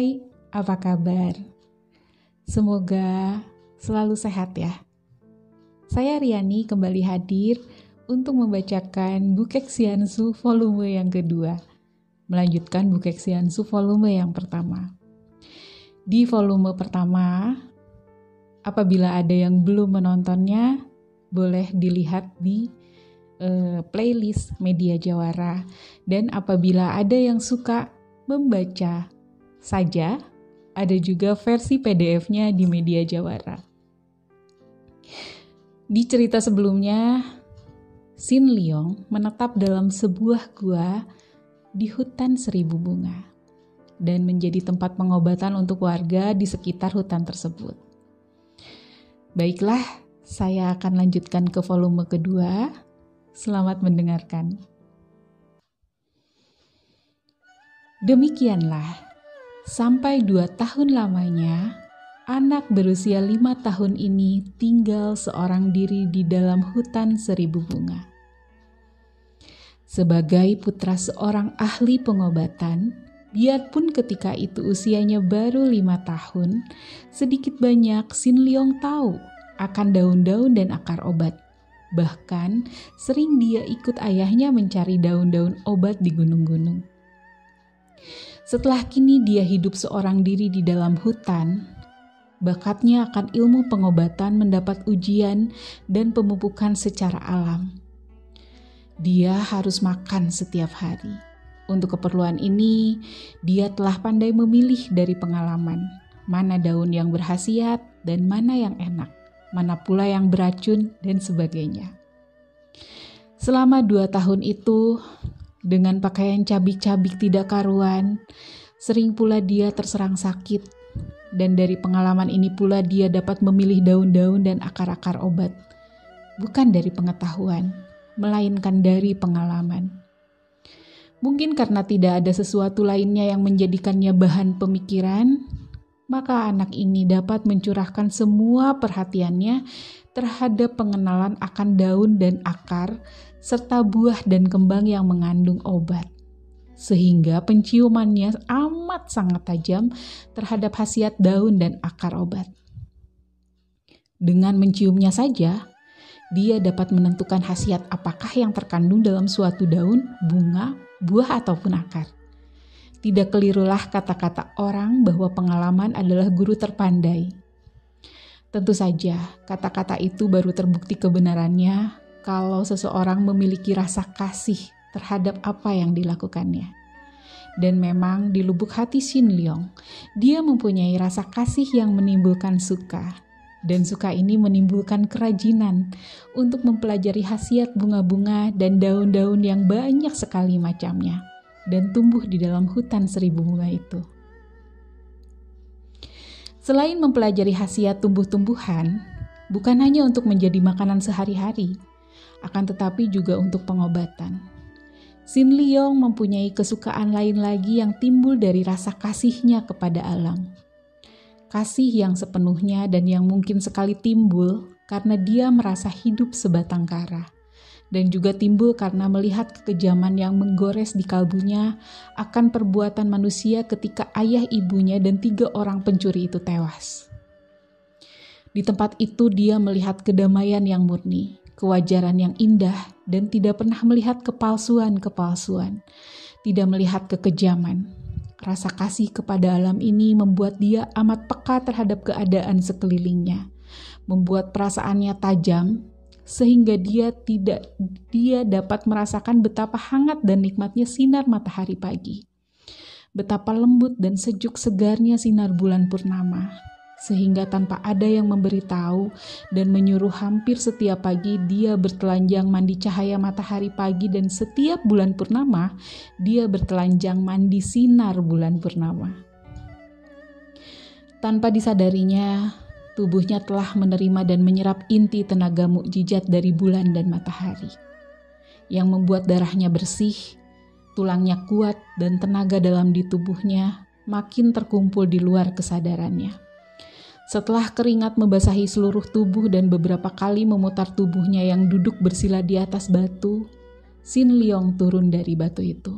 Hai, apa kabar? Semoga selalu sehat ya. Saya Riani kembali hadir untuk membacakan Bukexiansu volume yang kedua, melanjutkan Bukexiansu volume yang pertama. Di volume pertama, apabila ada yang belum menontonnya, boleh dilihat di playlist Media Jawara. Dan apabila ada yang suka membaca saja, ada juga versi PDF-nya di Media Jawara. Di cerita sebelumnya, Xin Liong menetap dalam sebuah gua di hutan 1000 bunga dan menjadi tempat pengobatan untuk warga di sekitar hutan tersebut. Baiklah, saya akan lanjutkan ke volume kedua. Selamat mendengarkan. Demikianlah, sampai 2 tahun lamanya, anak berusia 5 tahun ini tinggal seorang diri di dalam hutan 1000 bunga. Sebagai putra seorang ahli pengobatan, biarpun ketika itu usianya baru 5 tahun, sedikit banyak Xin Liong tahu akan daun-daun dan akar obat. Bahkan sering dia ikut ayahnya mencari daun-daun obat di gunung-gunung. Setelah kini dia hidup seorang diri di dalam hutan, bakatnya akan ilmu pengobatan mendapat ujian dan pemupukan secara alam. Dia harus makan setiap hari. Untuk keperluan ini, dia telah pandai memilih dari pengalaman, mana daun yang berkhasiat dan mana yang enak, mana pula yang beracun dan sebagainya. Selama 2 tahun itu, dengan pakaian cabik-cabik tidak karuan, sering pula dia terserang sakit, dan dari pengalaman ini pula dia dapat memilih daun-daun dan akar-akar obat, bukan dari pengetahuan, melainkan dari pengalaman. Mungkin karena tidak ada sesuatu lainnya yang menjadikannya bahan pemikiran, maka anak ini dapat mencurahkan semua perhatiannya terhadap pengenalan akan daun dan akar, serta buah dan kembang yang mengandung obat. Sehingga penciumannya amat sangat tajam terhadap khasiat daun dan akar obat. Dengan menciumnya saja, dia dapat menentukan khasiat apakah yang terkandung dalam suatu daun, bunga, buah ataupun akar. Tidak kelirulah kata-kata orang bahwa pengalaman adalah guru terpandai. Tentu saja, kata-kata itu baru terbukti kebenarannya kalau seseorang memiliki rasa kasih terhadap apa yang dilakukannya. Dan memang di lubuk hati Xin Liong, dia mempunyai rasa kasih yang menimbulkan suka. Dan suka ini menimbulkan kerajinan untuk mempelajari khasiat bunga-bunga dan daun-daun yang banyak sekali macamnya dan tumbuh di dalam hutan 1000 bunga itu. Selain mempelajari khasiat tumbuh-tumbuhan, bukan hanya untuk menjadi makanan sehari-hari, akan tetapi juga untuk pengobatan. Xin Liong mempunyai kesukaan lain lagi yang timbul dari rasa kasihnya kepada alam. Kasih yang sepenuhnya dan yang mungkin sekali timbul karena dia merasa hidup sebatang kara. Dan juga timbul karena melihat kekejaman yang menggores di kalbunya akan perbuatan manusia ketika ayah ibunya dan 3 orang pencuri itu tewas. Di tempat itu dia melihat kedamaian yang murni, kewajaran yang indah, dan tidak pernah melihat kepalsuan-kepalsuan, tidak melihat kekejaman. Rasa kasih kepada alam ini membuat dia amat peka terhadap keadaan sekelilingnya, membuat perasaannya tajam, sehingga dia dapat merasakan betapa hangat dan nikmatnya sinar matahari pagi, betapa lembut dan sejuk segarnya sinar bulan purnama, sehingga tanpa ada yang memberitahu dan menyuruh hampir setiap pagi dia bertelanjang mandi cahaya matahari pagi dan setiap bulan purnama dia bertelanjang mandi sinar bulan purnama. Tanpa disadarinya, tubuhnya telah menerima dan menyerap inti tenaga mukjizat dari bulan dan matahari, yang membuat darahnya bersih, tulangnya kuat, dan tenaga dalam di tubuhnya makin terkumpul di luar kesadarannya. Setelah keringat membasahi seluruh tubuh dan beberapa kali memutar tubuhnya yang duduk bersila di atas batu, Xin Liong turun dari batu itu,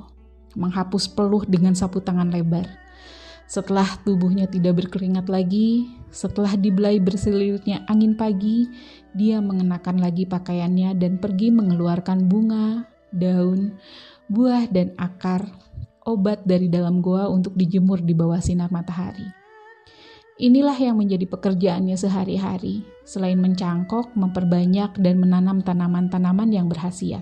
menghapus peluh dengan sapu tangan lebar. Setelah tubuhnya tidak berkeringat lagi, setelah dibelai berselirnya angin pagi, dia mengenakan lagi pakaiannya dan pergi mengeluarkan bunga, daun, buah dan akar, obat dari dalam goa untuk dijemur di bawah sinar matahari. Inilah yang menjadi pekerjaannya sehari-hari, selain mencangkok, memperbanyak, dan menanam tanaman-tanaman yang berkhasiat.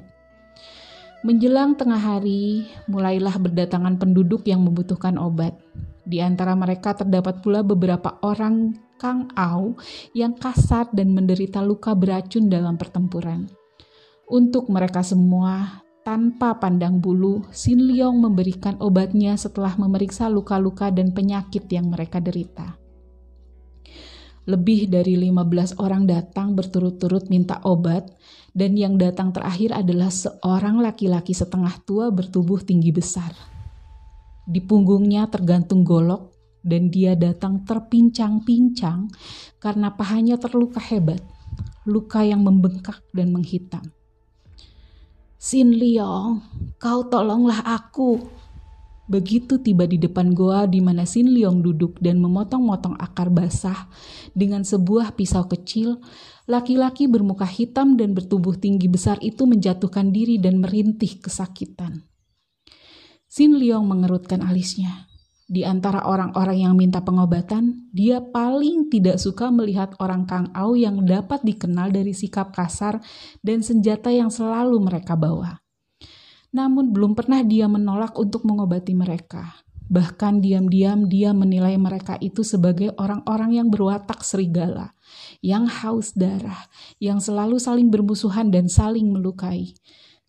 Menjelang tengah hari, mulailah berdatangan penduduk yang membutuhkan obat. Di antara mereka terdapat pula beberapa orang Kang Au yang kasar dan menderita luka beracun dalam pertempuran. Untuk mereka semua, tanpa pandang bulu, Sin Leong memberikan obatnya setelah memeriksa luka-luka dan penyakit yang mereka derita. Lebih dari 15 orang datang berturut-turut minta obat, dan yang datang terakhir adalah seorang laki-laki setengah tua bertubuh tinggi besar. Di punggungnya tergantung golok, dan dia datang terpincang-pincang karena pahanya terluka hebat, luka yang membengkak dan menghitam. "Sin Leong, kau tolonglah aku." Begitu tiba di depan goa di mana Sin Leong duduk dan memotong-motong akar basah dengan sebuah pisau kecil, laki-laki bermuka hitam dan bertubuh tinggi besar itu menjatuhkan diri dan merintih kesakitan. Sin Leong mengerutkan alisnya. Di antara orang-orang yang minta pengobatan, dia paling tidak suka melihat orang Kang Au yang dapat dikenal dari sikap kasar dan senjata yang selalu mereka bawa. Namun belum pernah dia menolak untuk mengobati mereka. Bahkan diam-diam dia menilai mereka itu sebagai orang-orang yang berwatak serigala, yang haus darah, yang selalu saling bermusuhan dan saling melukai.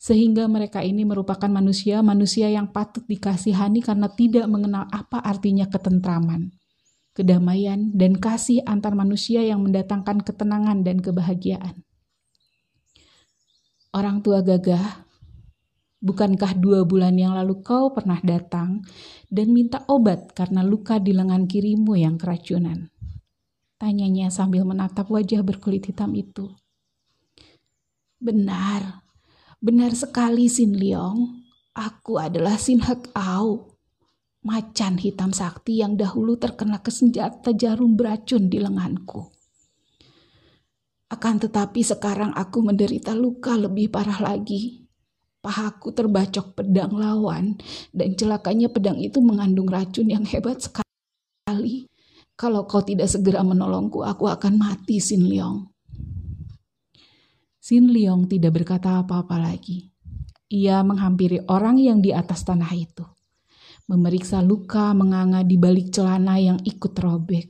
Sehingga mereka ini merupakan manusia-manusia yang patut dikasihani karena tidak mengenal apa artinya ketentraman, kedamaian, dan kasih antar manusia yang mendatangkan ketenangan dan kebahagiaan. Orang tua gagah, bukankah 2 bulan yang lalu kau pernah datang dan minta obat karena luka di lengan kirimu yang keracunan? Tanyanya sambil menatap wajah berkulit hitam itu. Benar sekali Sin Leong. Aku adalah Sin Hek Au, macan hitam sakti yang dahulu terkena senjata jarum beracun di lenganku. Akan tetapi sekarang aku menderita luka lebih parah lagi. Pahaku terbacok pedang lawan, dan celakanya pedang itu mengandung racun yang hebat sekali. Kalau kau tidak segera menolongku, aku akan mati, Sin Leong. Sin Leong tidak berkata apa-apa lagi. Ia menghampiri orang yang di atas tanah itu, memeriksa luka menganga di balik celana yang ikut robek.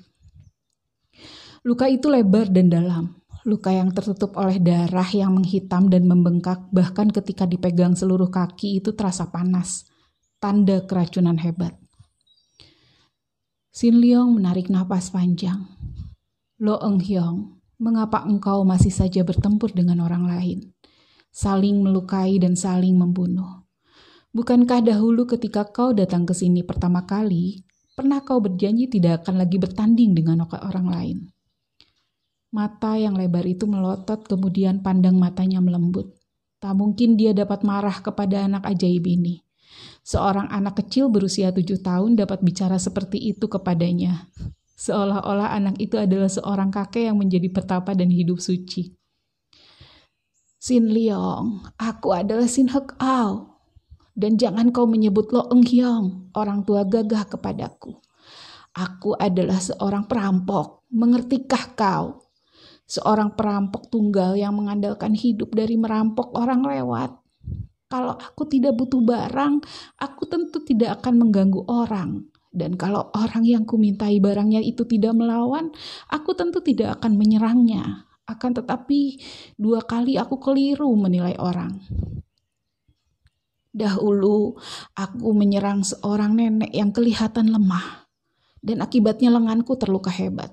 Luka itu lebar dan dalam. Luka yang tertutup oleh darah yang menghitam dan membengkak, bahkan ketika dipegang seluruh kaki itu terasa panas, tanda keracunan hebat. Sin Leong menarik napas panjang. "Lo Eng Hyong, mengapa engkau masih saja bertempur dengan orang lain, saling melukai dan saling membunuh? Bukankah dahulu ketika kau datang ke sini pertama kali, pernah kau berjanji tidak akan lagi bertanding dengan orang lain?" Mata yang lebar itu melotot, kemudian pandang matanya melembut. Tak mungkin dia dapat marah kepada anak ajaib ini. Seorang anak kecil berusia 7 tahun dapat bicara seperti itu kepadanya. Seolah-olah anak itu adalah seorang kakek yang menjadi petapa dan hidup suci. "Sin Leong, aku adalah Sin Hek Au. Dan jangan kau menyebut Lo Eng Hyong, orang tua gagah kepadaku. Aku adalah seorang perampok, mengertikah kau? Seorang perampok tunggal yang mengandalkan hidup dari merampok orang lewat. Kalau aku tidak butuh barang, aku tentu tidak akan mengganggu orang. Dan kalau orang yang kumintai barangnya itu tidak melawan, aku tentu tidak akan menyerangnya. Akan tetapi 2 kali aku keliru menilai orang. Dahulu aku menyerang seorang nenek yang kelihatan lemah, dan akibatnya lenganku terluka hebat.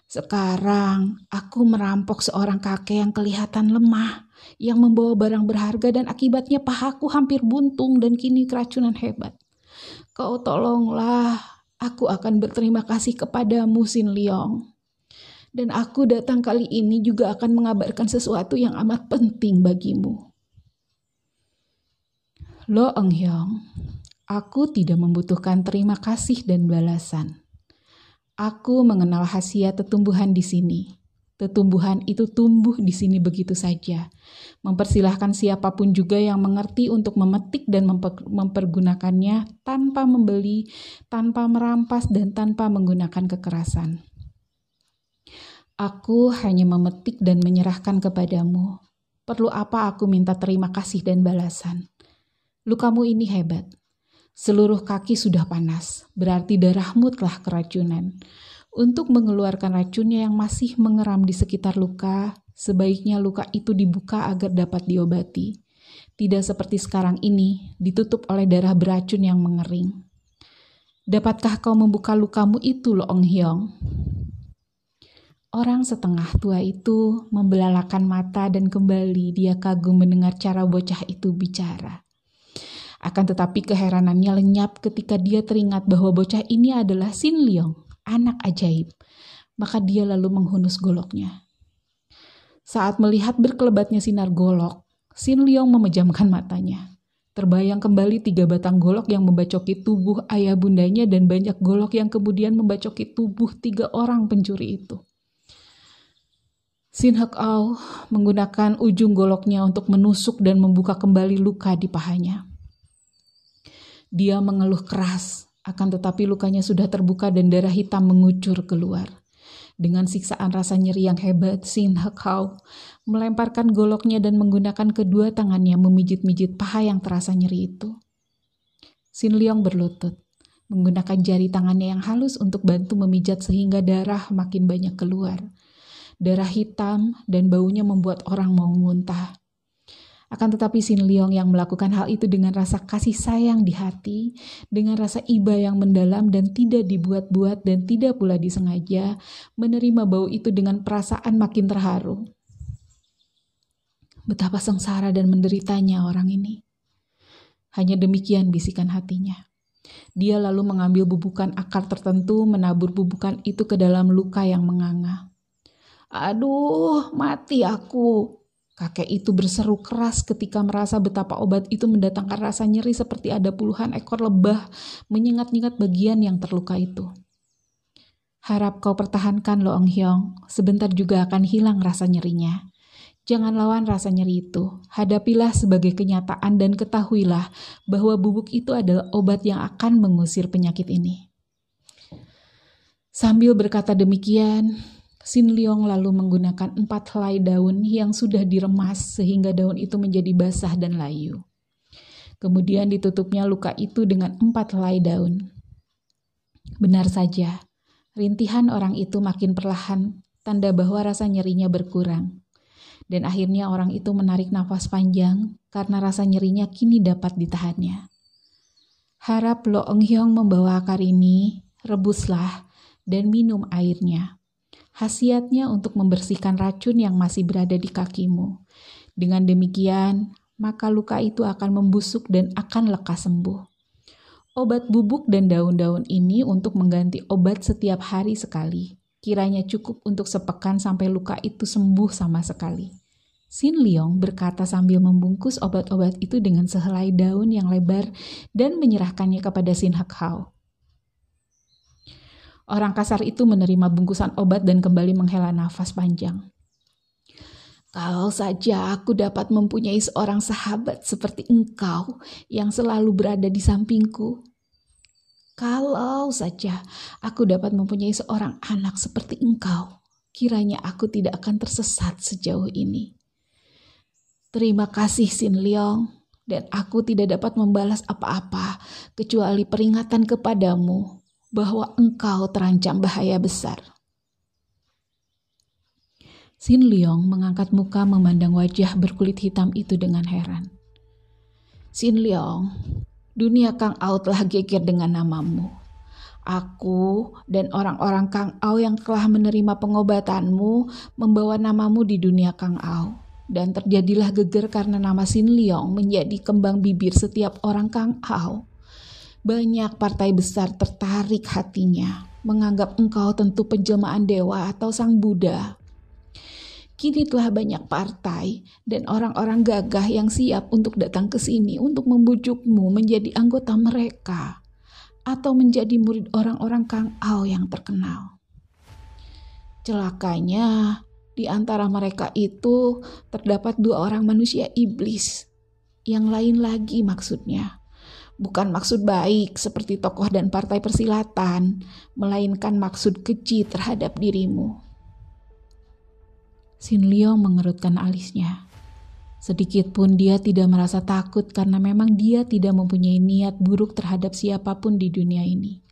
Sekarang aku merampok seorang kakek yang kelihatan lemah, yang membawa barang berharga dan akibatnya pahaku hampir buntung dan kini keracunan hebat. Kau tolonglah, aku akan berterima kasih kepadamu, Sin Leong. Dan aku datang kali ini juga akan mengabarkan sesuatu yang amat penting bagimu. Lo Eng Hyong, Aku tidak membutuhkan terima kasih dan balasan. Aku mengenal khasiat tetumbuhan di sini. Tetumbuhan itu tumbuh di sini begitu saja, mempersilahkan siapapun juga yang mengerti untuk memetik dan mempergunakannya tanpa membeli, tanpa merampas, dan tanpa menggunakan kekerasan. Aku hanya memetik dan menyerahkan kepadamu. Perlu apa aku minta terima kasih dan balasan? Lukamu ini hebat. Seluruh kaki sudah panas, berarti darahmu telah keracunan. Untuk mengeluarkan racunnya yang masih mengeram di sekitar luka, sebaiknya luka itu dibuka agar dapat diobati. Tidak seperti sekarang ini, ditutup oleh darah beracun yang mengering. Dapatkah kau membuka lukamu itu, Lo Ong Hyong? Orang setengah tua itu membelalakan mata dan kembali dia kagum mendengar cara bocah itu bicara. Akan tetapi keheranannya lenyap ketika dia teringat bahwa bocah ini adalah Sin Leong, anak ajaib. Maka dia lalu menghunus goloknya. Saat melihat berkelebatnya sinar golok, Sin Leong memejamkan matanya. Terbayang kembali 3 batang golok yang membacoki tubuh ayah bundanya dan banyak golok yang kemudian membacoki tubuh 3 orang pencuri itu. Sin Hek Ao menggunakan ujung goloknya untuk menusuk dan membuka kembali luka di pahanya. Dia mengeluh keras, akan tetapi lukanya sudah terbuka dan darah hitam mengucur keluar. Dengan siksaan rasa nyeri yang hebat, Sin Hek Ao melemparkan goloknya dan menggunakan kedua tangannya memijit-mijit paha yang terasa nyeri itu. Sin Leong berlutut, menggunakan jari tangannya yang halus untuk bantu memijat sehingga darah makin banyak keluar. Darah hitam dan baunya membuat orang mau muntah. Akan tetapi Sin Leong yang melakukan hal itu dengan rasa kasih sayang di hati, dengan rasa iba yang mendalam dan tidak dibuat-buat dan tidak pula disengaja, menerima bau itu dengan perasaan makin terharu. Betapa sengsara dan menderitanya orang ini. Hanya demikian bisikan hatinya. Dia lalu mengambil bubukan akar tertentu, menabur bubukan itu ke dalam luka yang menganga. "Aduh, mati aku!" Kakek itu berseru keras ketika merasa betapa obat itu mendatangkan rasa nyeri seperti ada puluhan ekor lebah menyengat-nyengat bagian yang terluka itu. "Harap kau pertahankan, Lo Ong Hyong. Sebentar juga akan hilang rasa nyerinya. Jangan lawan rasa nyeri itu. Hadapilah sebagai kenyataan dan ketahuilah bahwa bubuk itu adalah obat yang akan mengusir penyakit ini." Sambil berkata demikian, Sin Leong lalu menggunakan 4 helai daun yang sudah diremas sehingga daun itu menjadi basah dan layu. Kemudian ditutupnya luka itu dengan 4 helai daun. Benar saja, rintihan orang itu makin perlahan, tanda bahwa rasa nyerinya berkurang. Dan akhirnya orang itu menarik nafas panjang karena rasa nyerinya kini dapat ditahannya. "Harap Lo Ong Hyong membawa akar ini, rebuslah, dan minum airnya. Khasiatnya untuk membersihkan racun yang masih berada di kakimu. Dengan demikian, maka luka itu akan membusuk dan akan lekas sembuh. Obat bubuk dan daun-daun ini untuk mengganti obat setiap hari sekali. Kiranya cukup untuk sepekan sampai luka itu sembuh sama sekali." Sin Leong berkata sambil membungkus obat-obat itu dengan sehelai daun yang lebar dan menyerahkannya kepada Sin Hek Ao. Orang kasar itu menerima bungkusan obat dan kembali menghela nafas panjang. "Kalau saja aku dapat mempunyai seorang sahabat seperti engkau yang selalu berada di sampingku. Kalau saja aku dapat mempunyai seorang anak seperti engkau, kiranya aku tidak akan tersesat sejauh ini. Terima kasih Sin Leong, dan aku tidak dapat membalas apa-apa kecuali peringatan kepadamu bahwa engkau terancam bahaya besar." Sin Leong mengangkat muka memandang wajah berkulit hitam itu dengan heran. "Sin Leong, dunia Kang Ao telah geger dengan namamu. Aku dan orang-orang Kang Ao yang telah menerima pengobatanmu membawa namamu di dunia Kang Ao. Dan terjadilah geger karena nama Sin Leong menjadi kembang bibir setiap orang Kang Ao. Banyak partai besar tertarik hatinya, menganggap engkau tentu penjelmaan dewa atau sang Buddha. Kini telah banyak partai dan orang-orang gagah yang siap untuk datang ke sini untuk membujukmu menjadi anggota mereka atau menjadi murid orang-orang Kang Ao yang terkenal. Celakanya, di antara mereka itu terdapat 2 orang manusia iblis. Yang lain lagi maksudnya. Bukan maksud baik seperti tokoh dan partai persilatan, melainkan maksud keji terhadap dirimu. Sin Leong mengerutkan alisnya. Sedikit pun dia tidak merasa takut karena memang dia tidak mempunyai niat buruk terhadap siapapun di dunia ini.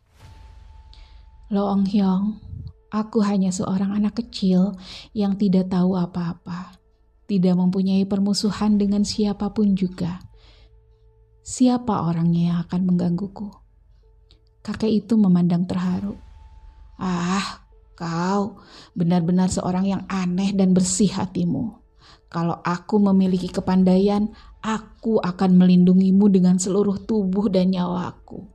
Lo Ong Hyong, aku hanya seorang anak kecil yang tidak tahu apa-apa, tidak mempunyai permusuhan dengan siapapun juga. Siapa orangnya yang akan menggangguku? Kakek itu memandang terharu. Kau benar-benar seorang yang aneh dan bersih hatimu. Kalau aku memiliki kepandaian, aku akan melindungimu dengan seluruh tubuh dan nyawaku.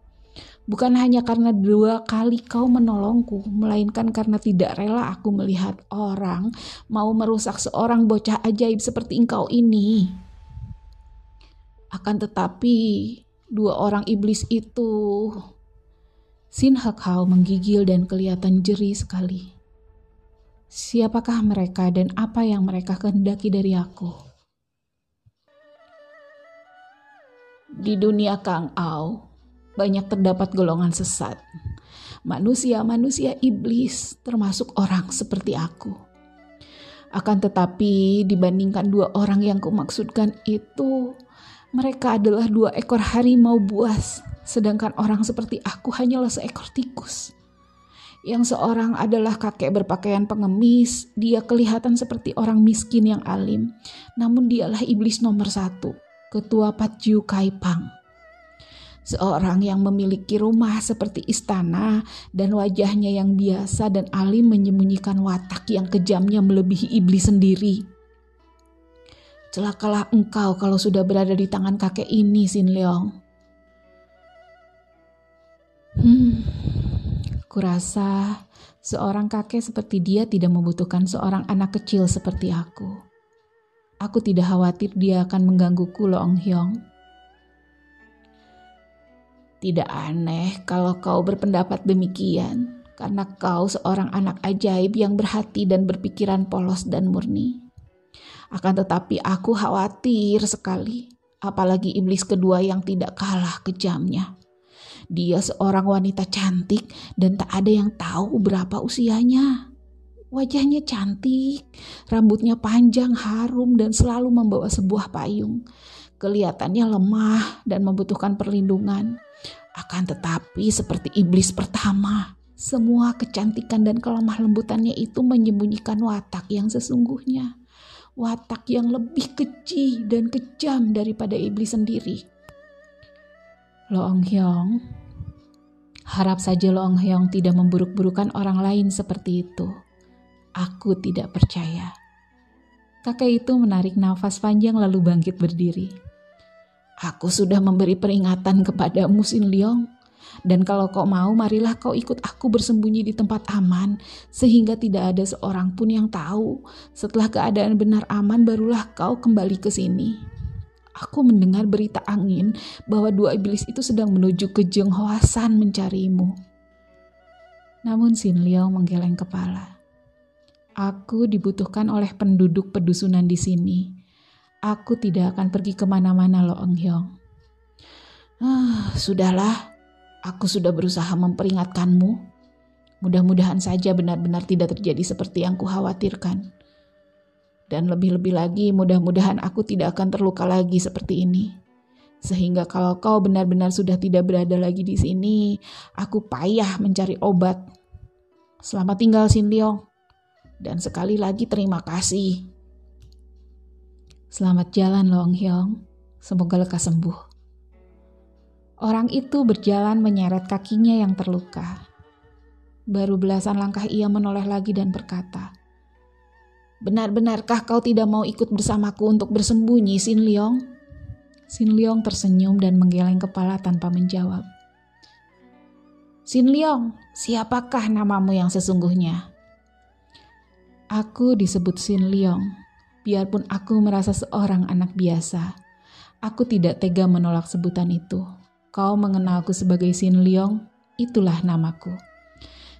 Bukan hanya karena 2 kali kau menolongku, melainkan karena tidak rela aku melihat orang mau merusak seorang bocah ajaib seperti engkau ini. Akan tetapi 2 orang iblis itu... Sin Hak Hao menggigil dan kelihatan jeri sekali. Siapakah mereka dan apa yang mereka kehendaki dari aku? Di dunia Kang Ao, banyak terdapat golongan sesat. Manusia-manusia iblis, termasuk orang seperti aku. Akan tetapi dibandingkan 2 orang yang kumaksudkan itu, mereka adalah 2 ekor harimau buas. Sedangkan orang seperti aku hanyalah seekor tikus. Yang seorang adalah kakek berpakaian pengemis, dia kelihatan seperti orang miskin yang alim. Namun dialah iblis nomor 1, ketua Patju Kaipang. Seorang yang memiliki rumah seperti istana dan wajahnya yang biasa dan alim menyembunyikan watak yang kejamnya melebihi iblis sendiri. Celakalah engkau kalau sudah berada di tangan kakek ini, Sin Leong. Kurasa seorang kakek seperti dia tidak membutuhkan seorang anak kecil seperti aku. Aku tidak khawatir dia akan menggangguku, Lo Ong Hyong. Tidak aneh kalau kau berpendapat demikian, karena kau seorang anak ajaib yang berhati dan berpikiran polos dan murni. Akan tetapi aku khawatir sekali, apalagi iblis kedua yang tidak kalah kejamnya. Dia seorang wanita cantik dan tak ada yang tahu berapa usianya. Wajahnya cantik, rambutnya panjang, harum dan selalu membawa sebuah payung. Kelihatannya lemah dan membutuhkan perlindungan. Akan tetapi seperti iblis pertama, semua kecantikan dan kelemah lembutannya itu menyembunyikan watak yang sesungguhnya. Watak yang lebih keji dan kejam daripada iblis sendiri. Lo Ong Hyong, harap saja Lo Ong Hyong tidak memburuk-burukan orang lain seperti itu. Aku tidak percaya. Kakek itu menarik nafas panjang lalu bangkit berdiri. Aku sudah memberi peringatan kepadamu, Sin Leong. Dan kalau kau mau, marilah kau ikut aku bersembunyi di tempat aman, sehingga tidak ada seorang pun yang tahu. Setelah keadaan benar aman, barulah kau kembali ke sini. Aku mendengar berita angin bahwa 2 iblis itu sedang menuju ke Jeng Hoasan mencarimu. Namun Sin Leong menggeleng kepala. Aku dibutuhkan oleh penduduk pedusunan di sini. Aku tidak akan pergi kemana-mana, Lo Ong Hyong. Sudahlah, aku sudah berusaha memperingatkanmu. Mudah-mudahan saja benar-benar tidak terjadi seperti yang kukhawatirkan. Dan lebih-lebih lagi mudah-mudahan aku tidak akan terluka lagi seperti ini. Sehingga kalau kau benar-benar sudah tidak berada lagi di sini, aku payah mencari obat. Selamat tinggal, Sin Leong. Dan sekali lagi terima kasih. Selamat jalan, Lo Ong Hyong. Semoga lekas sembuh. Orang itu berjalan menyeret kakinya yang terluka. Baru belasan langkah ia menoleh lagi dan berkata, "Benar-benarkah kau tidak mau ikut bersamaku untuk bersembunyi, Sin Leong?" Sin Leong tersenyum dan menggeleng kepala tanpa menjawab. "Sin Leong, siapakah namamu yang sesungguhnya?" Aku disebut Sin Leong, biarpun aku merasa seorang anak biasa. Aku tidak tega menolak sebutan itu. Kau mengenalku sebagai Sin Leong, itulah namaku.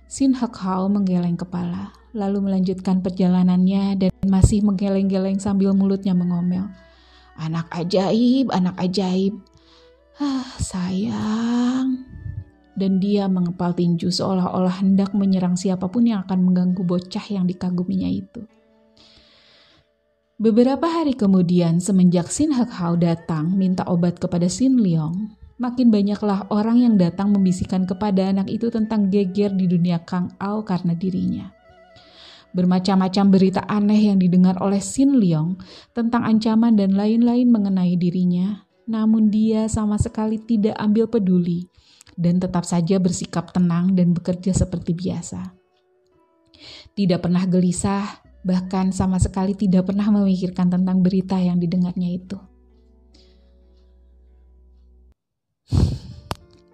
Sin Hak Hao menggeleng kepala, lalu melanjutkan perjalanannya dan masih menggeleng-geleng sambil mulutnya mengomel. Anak ajaib, anak ajaib. Sayang. Dan dia mengepal tinju seolah-olah hendak menyerang siapapun yang akan mengganggu bocah yang dikaguminya itu. Beberapa hari kemudian, semenjak Sin Hak Hao datang minta obat kepada Sin Leong, makin banyaklah orang yang datang membisikkan kepada anak itu tentang geger di dunia Kang Ao karena dirinya. Bermacam-macam berita aneh yang didengar oleh Sin Leong tentang ancaman dan lain-lain mengenai dirinya, namun dia sama sekali tidak ambil peduli dan tetap saja bersikap tenang dan bekerja seperti biasa. Tidak pernah gelisah, bahkan sama sekali tidak pernah memikirkan tentang berita yang didengarnya itu.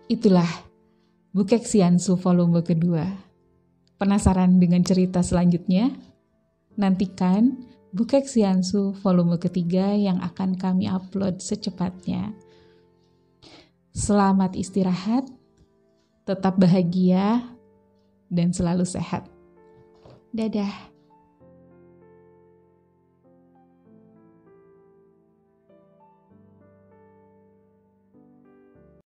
Itulah Bukek Xiansu volume kedua. Penasaran dengan cerita selanjutnya? Nantikan Bukek Xiansu volume ketiga yang akan kami upload secepatnya. Selamat istirahat, tetap bahagia, dan selalu sehat. Dadah.